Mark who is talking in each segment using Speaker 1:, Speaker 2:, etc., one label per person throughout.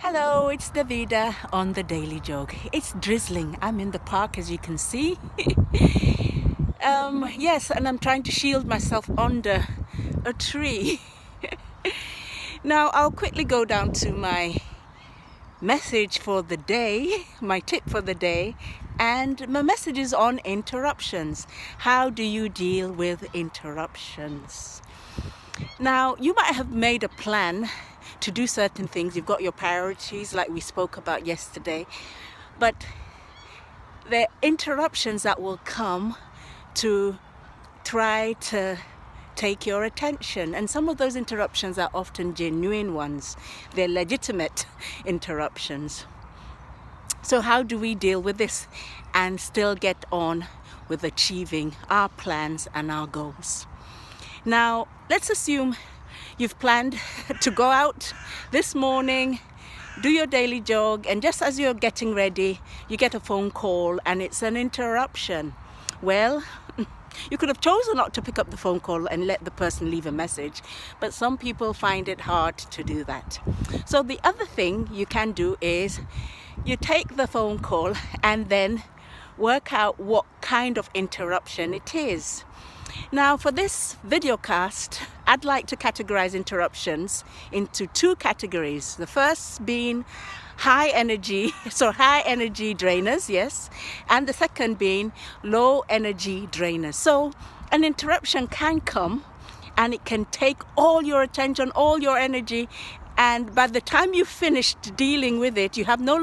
Speaker 1: Hello, it's Davida on the Daily Jog. It's drizzling. I'm in the park, as you can see. Yes, and I'm trying to shield myself under a tree. Now, I'll quickly go down to my message for the day, my tip for the day, and my message is on interruptions. How do you deal with interruptions? Now, you might have made a plan to do certain things. You've got your priorities like we spoke about yesterday, but there are interruptions that will come to try to take your attention, and some of those interruptions are often genuine ones. They're legitimate interruptions. So how do we deal with this and still get on with achieving our plans and our goals? Now, let's assume you've planned to go out this morning, do your daily jog, and just as you're getting ready, you get a phone call and it's an interruption. Well, you could have chosen not to pick up the phone call and let the person leave a message, but some people find it hard to do that. So the other thing you can do is you take the phone call and then work out what kind of interruption it is. Now, for this videocast, I'd like to categorize interruptions into two categories. The first being high energy drainers, yes, and the second being low energy drainers. So an interruption can come and it can take all your attention, all your energy, and by the time you've finished dealing with it, you have no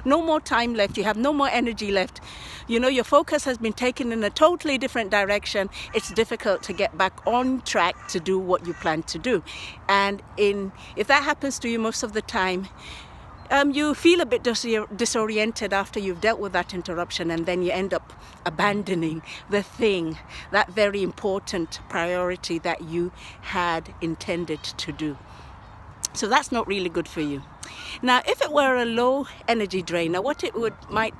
Speaker 1: more time left, you have no more energy left. You know, your focus has been taken in a totally different direction. It's difficult to get back on track to do what you plan to do. And if that happens to you most of the time, you feel a bit disoriented after you've dealt with that interruption, and then you end up abandoning the thing, that very important priority that you had intended to do. So that's not really good for you. Now, if it were a low energy drainer, what it might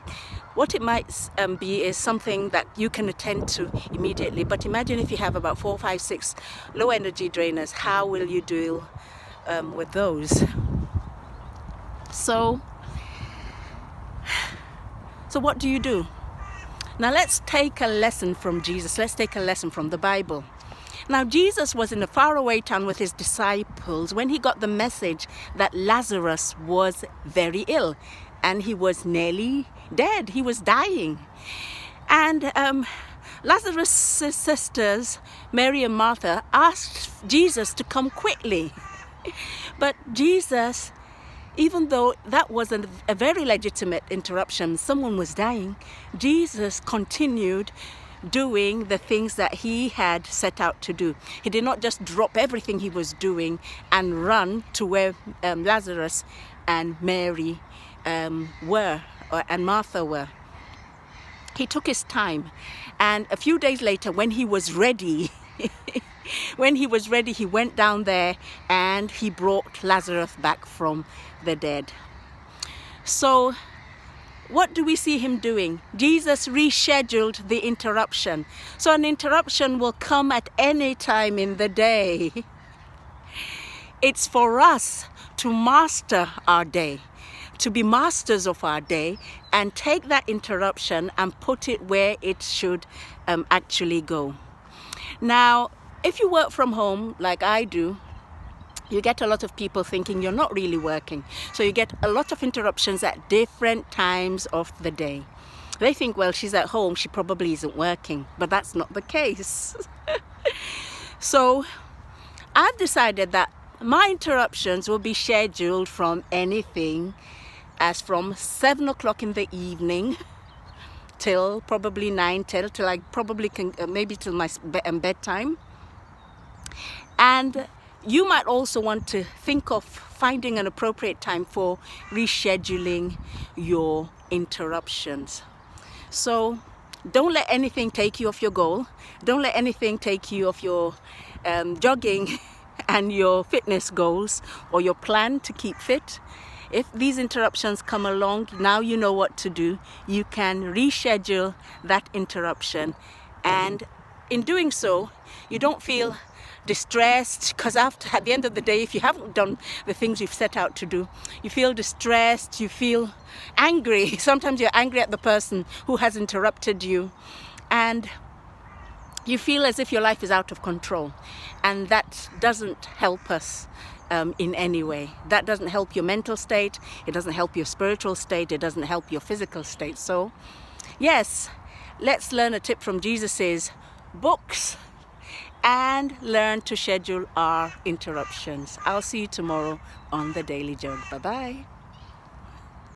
Speaker 1: be is something that you can attend to immediately. But imagine if you have about 4, 5, 6 low energy drainers, how will you deal with those? So what do you do? Now let's take a lesson from Jesus. Let's take a lesson from the Bible. Now, Jesus was in a faraway town with his disciples when he got the message that Lazarus was very ill and he was nearly dead. He was dying. And Lazarus' sisters, Mary and Martha, asked Jesus to come quickly. But Jesus, even though that wasn't a very legitimate interruption, someone was dying, Jesus continued doing the things that he had set out to do. He did not just drop everything he was doing and run to where Lazarus and Mary and Martha were. He took his time, and a few days later, when he was ready, he went down there and he brought Lazarus back from the dead. So what do we see him doing? Jesus rescheduled the interruption. So an interruption will come at any time in the day. It's for us to master our day, to be masters of our day, and take that interruption and put it where it should actually go. Now, if you work from home like I do, you get a lot of people thinking you're not really working. So you get a lot of interruptions at different times of the day. They think, well, she's at home, she probably isn't working, but that's not the case. So I've decided that my interruptions will be scheduled from anything as from 7 o'clock in the evening till probably 9, 10, till I probably can, maybe till my bedtime. And you might also want to think of finding an appropriate time for rescheduling your interruptions. So don't let anything take you off your goal. Don't let anything take you off your jogging and your fitness goals or your plan to keep fit. If these interruptions come along, now you know what to do. You can reschedule that interruption, and in doing so, you don't feel distressed, because at the end of the day, if you haven't done the things you've set out to do, you feel distressed, you feel angry. Sometimes you're angry at the person who has interrupted you, and you feel as if your life is out of control, and that doesn't help us in any way. That doesn't help your mental state, it doesn't help your spiritual state, it doesn't help your physical state. So yes, let's learn a tip from Jesus's books and learn to schedule our interruptions. I'll see you tomorrow on the Daily Jog. Bye bye.